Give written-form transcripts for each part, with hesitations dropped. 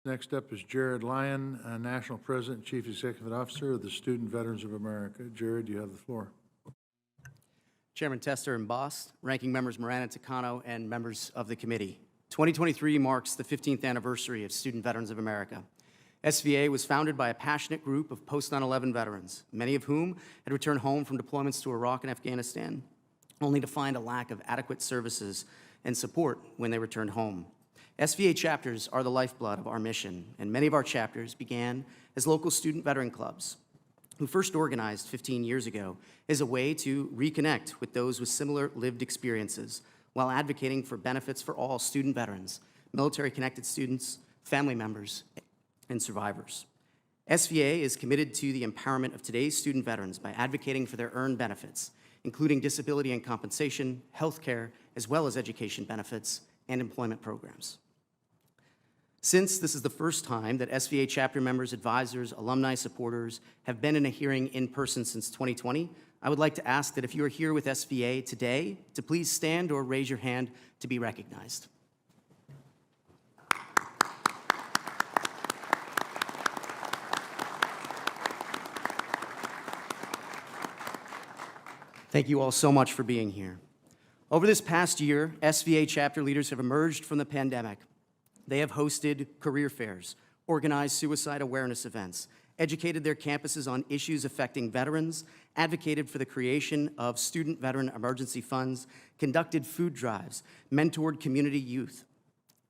Next up is Jared Lyon, National President, Chief Executive Officer of the Student Veterans of America. Jared, you have the floor. Chairman Tester and Boss, Ranking Members Moran and Takano, and members of the committee. 2023 marks the 15th anniversary of Student Veterans of America. SVA was founded by a passionate group of post-9/11 veterans, many of whom had returned home from deployments to Iraq and Afghanistan, only to find a lack of adequate services and support when they returned home. SVA chapters are the lifeblood of our mission, and many of our chapters began as local student veteran clubs, who first organized 15 years ago as a way to reconnect with those with similar lived experiences while advocating for benefits for all student veterans, military-connected students, family members, and survivors. SVA is committed to the empowerment of today's student veterans by advocating for their earned benefits, including disability and compensation, health care, as well as education benefits and employment programs. Since this is the first time that SVA chapter members, advisors, alumni supporters have been in a hearing in person since 2020, I would like to ask that if you are here with SVA today, to please stand or raise your hand to be recognized. Thank you all so much for being here. Over this past year, SVA chapter leaders have emerged from the pandemic. They have hosted career fairs, organized suicide awareness events, educated their campuses on issues affecting veterans, advocated for the creation of student veteran emergency funds, conducted food drives, mentored community youth,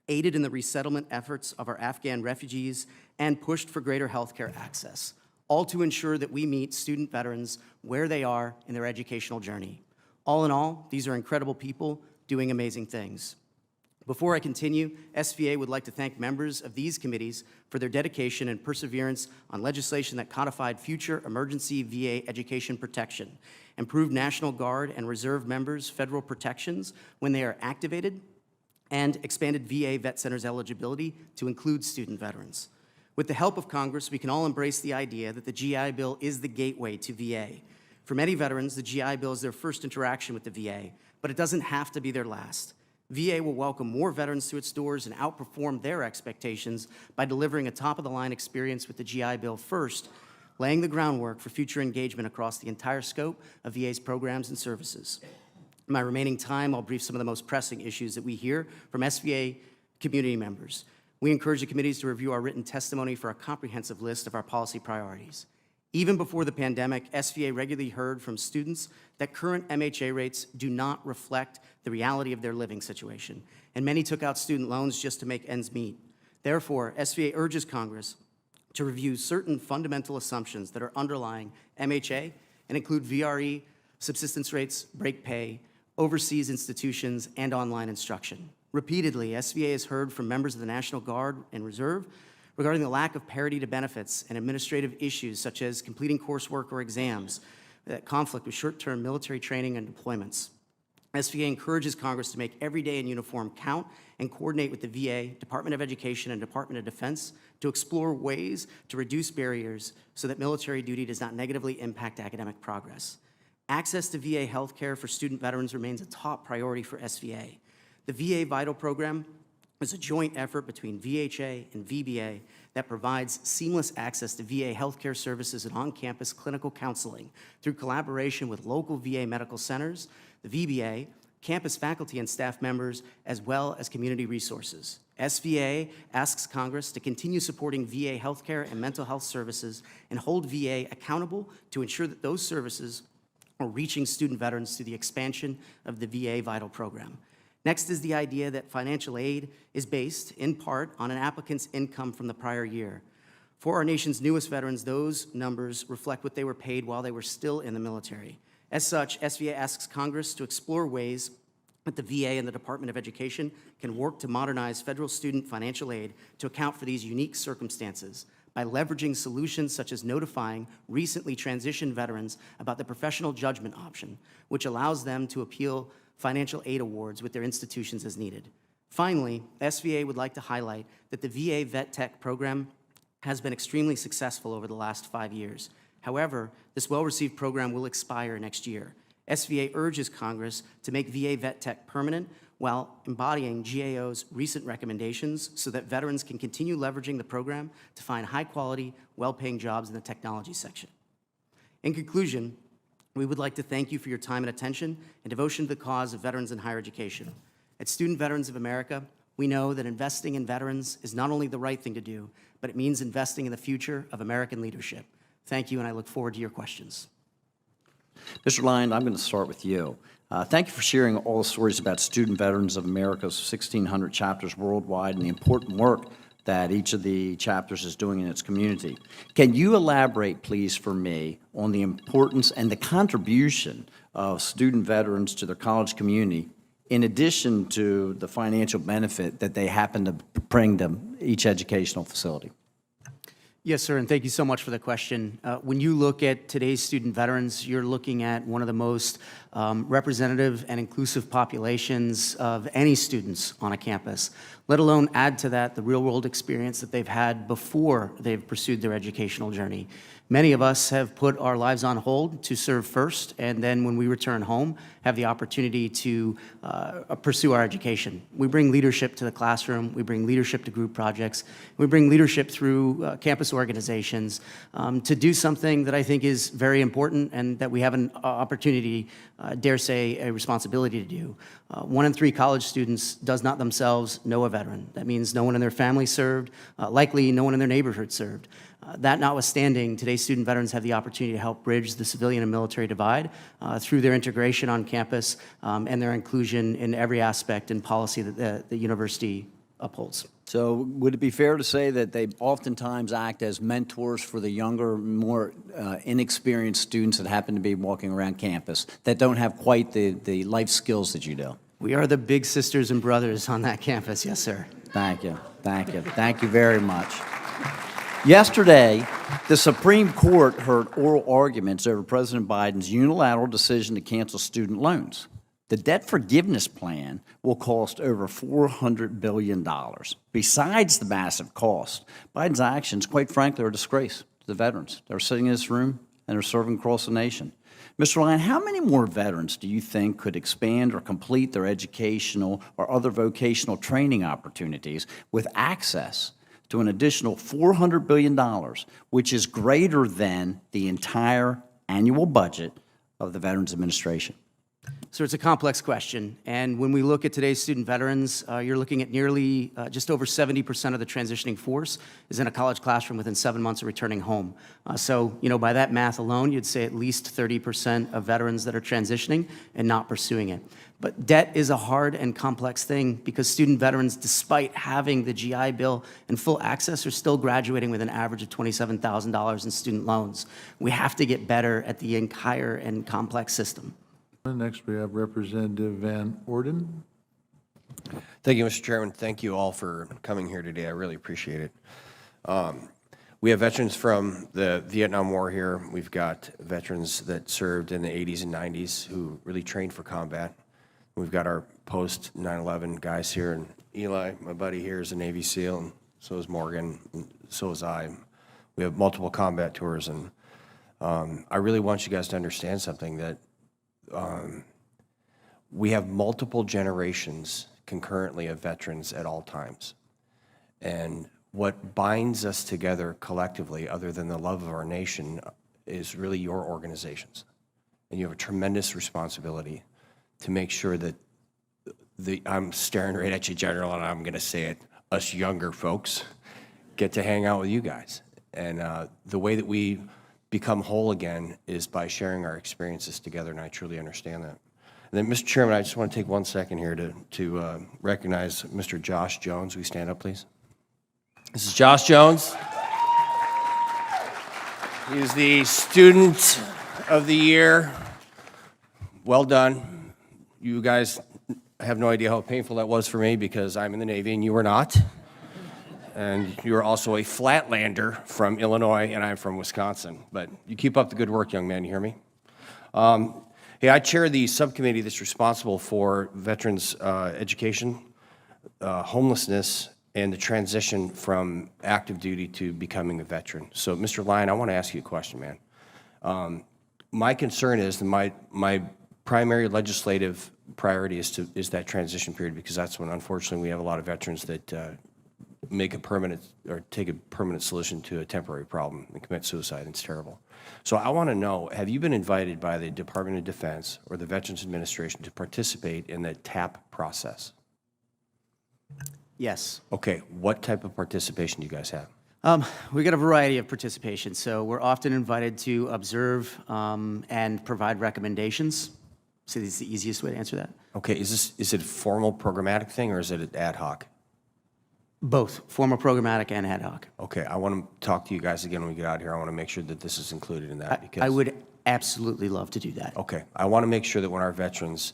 aided in the resettlement efforts of our Afghan refugees, and pushed for greater healthcare access, all to ensure that we meet student veterans where they are in their educational journey. All in all, these are incredible people doing amazing things. Before I continue, SVA would like to thank members of these committees for their dedication and perseverance on legislation that codified future emergency VA education protection, improved National Guard and Reserve members' federal protections when they are activated, and expanded VA Vet Centers eligibility to include student veterans. With the help of Congress, we can all embrace the idea that the GI Bill is the gateway to VA. For many veterans, the GI Bill is their first interaction with the VA, but it doesn't have to be their last. VA will welcome more veterans to its doors and outperform their expectations by delivering a top-of-the-line experience with the GI Bill first, laying the groundwork for future engagement across the entire scope of VA's programs and services. In my remaining time, I'll brief some of the most pressing issues that we hear from SVA community members. We encourage the committees to review our written testimony for a comprehensive list of our policy priorities. Even before the pandemic, SVA regularly heard from students that current MHA rates do not reflect the reality of their living situation, and many took out student loans just to make ends meet. Therefore, SVA urges Congress to review certain fundamental assumptions that are underlying MHA and include VRE, subsistence rates, break pay, overseas institutions, and online instruction. Repeatedly, SVA has heard from members of the National Guard and Reserve regarding the lack of parity to benefits and administrative issues such as completing coursework or exams that conflict with short-term military training and deployments. SVA encourages Congress to make every day in uniform count and coordinate with the VA, Department of Education, and Department of Defense to explore ways to reduce barriers so that military duty does not negatively impact academic progress. Access to VA health care for student veterans remains a top priority for SVA. The VA Vital Program is a joint effort between VHA and VBA that provides seamless access to VA healthcare services and on-campus clinical counseling through collaboration with local VA medical centers, the VBA, campus faculty and staff members, as well as community resources. SVA asks Congress to continue supporting VA healthcare and mental health services and hold VA accountable to ensure that those services are reaching student veterans through the expansion of the VA Vital Program. Next is the idea that financial aid is based, in part, on an applicant's income from the prior year. For our nation's newest veterans, those numbers reflect what they were paid while they were still in the military. As such, SVA asks Congress to explore ways that the VA and the Department of Education can work to modernize federal student financial aid to account for these unique circumstances by leveraging solutions such as notifying recently transitioned veterans about the professional judgment option, which allows them to appeal financial aid awards with their institutions as needed. Finally, SVA would like to highlight that the VA Vet Tech program has been extremely successful over the last 5 years. However, this well-received program will expire next year. SVA urges Congress to make VA Vet Tech permanent while embodying GAO's recent recommendations so that veterans can continue leveraging the program to find high-quality, well-paying jobs in the technology section. In conclusion, we would like to thank you for your time and attention and devotion to the cause of veterans in higher education. At Student Veterans of America, we know that investing in veterans is not only the right thing to do, but it means investing in the future of American leadership. Thank you, and I look forward to your questions. Mr. Lyon, I'm going to start with you. Thank you for sharing all the stories about Student Veterans of America's 1,600 chapters worldwide and the important work that each of the chapters is doing in its community. Can you elaborate, please, for me, on the importance and the contribution of student veterans to their college community, in addition to the financial benefit that they happen to bring to each educational facility? Yes, sir, and thank you so much for the question. When you look at today's student veterans, you're looking at one of the most representative and inclusive populations of any students on a campus, let alone add to that the real-world experience that they've had before they've pursued their educational journey. Many of us have put our lives on hold to serve first, and then when we return home, have the opportunity to pursue our education. We bring leadership to the classroom, we bring leadership to group projects, we bring leadership through campus organizations to do something that I think is very important and that we have an opportunity, dare say, a responsibility to do. 1 in 3 college students does not themselves know a veteran. That means no one in their family served, likely no one in their neighborhood served. That notwithstanding, today's student veterans have the opportunity to help bridge the civilian and military divide through their integration on campus and their inclusion in every aspect and policy that the university upholds. So would it be fair to say that they oftentimes act as mentors for the younger, more inexperienced students that happen to be walking around campus that don't have quite the life skills that you do? We are the big sisters and brothers on that campus, yes, sir. Thank you. Thank you. Thank you very much. Yesterday, the Supreme Court heard oral arguments over President Biden's unilateral decision to cancel student loans. The debt forgiveness plan will cost over $400 billion. Besides the massive cost, Biden's actions, quite frankly, are a disgrace to the veterans that are sitting in this room and are serving across the nation. Mr. Lyon, how many more veterans do you think could expand or complete their educational or other vocational training opportunities with access to an additional $400 billion, which is greater than the entire annual budget of the Veterans Administration? So it's a complex question, and when we look at today's student veterans, you're looking at nearly just over 70% of the transitioning force is in a college classroom within 7 months of returning home. So, by that math alone, you'd say at least 30% of veterans that are transitioning and not pursuing it. But debt is a hard and complex thing because student veterans, despite having the GI Bill and full access, are still graduating with an average of $27,000 in student loans. We have to get better at the entire and complex system. Next, we have Representative Van Orden. Thank you, Mr. Chairman. Thank you all for coming here today. I really appreciate it. We have veterans from the Vietnam War here. We've got veterans that served in the 80s and 90s who really trained for combat. We've got our post 9/11 guys here, and Eli, my buddy here, is a Navy SEAL, and so is Morgan, and so is I. We have multiple combat tours, and I really want you guys to understand something, that we have multiple generations concurrently of veterans at all times. And what binds us together collectively, other than the love of our nation, is really your organizations. And you have a tremendous responsibility to make sure that I'm staring right at you, General, and I'm going to say it, us younger folks get to hang out with you guys. And the way that we become whole again is by sharing our experiences together, and I truly understand that. And then, Mr. Chairman, I just want to take 1 second here to recognize Mr. Josh Jones. Will you stand up, please? This is Josh Jones. He's the Student of the Year. Well done. You guys have no idea how painful that was for me because I'm in the Navy and you were not. And you're also a Flatlander from Illinois, and I'm from Wisconsin. But you keep up the good work, young man, you hear me? Hey, I chair the subcommittee that's responsible for veterans' education, homelessness, and the transition from active duty to becoming a veteran. So, Mr. Lyon, I want to ask you a question, man. My concern is that my primary legislative priority is that transition period, because that's when, unfortunately, we have a lot of veterans that make a permanent or take a permanent solution to a temporary problem and commit suicide. It's terrible. So I want to know, have you been invited by the Department of Defense or the Veterans Administration to participate in the TAP process? Yes. Okay, what type of participation do you guys have? We got a variety of participation, so we're often invited to observe and provide recommendations. So this is the easiest way to answer that. Okay, is it a formal programmatic thing or is it ad hoc? Both formal programmatic and ad hoc. Okay, I want to talk to you guys again when we get out here. I want to make sure that this is included in that. Because I would absolutely love to do that. Okay, I want to make sure that when our veterans,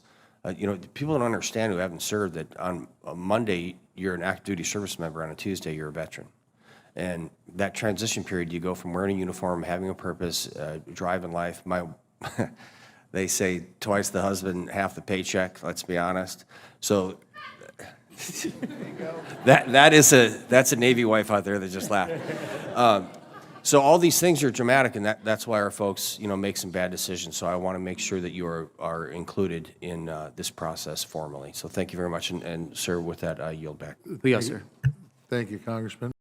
people don't understand who haven't served that on a Monday you're an active duty service member, on a Tuesday you're a veteran. And that transition period, you go from wearing a uniform, having a purpose, driving life. They say twice the husband, half the paycheck, let's be honest. So that's a Navy wife out there that just laughed. So all these things are dramatic, and that's why our folks, make some bad decisions. So I want to make sure that you are included in this process formally. So thank you very much, and sir, with that, I yield back. Yes, sir. Thank you, Congressman.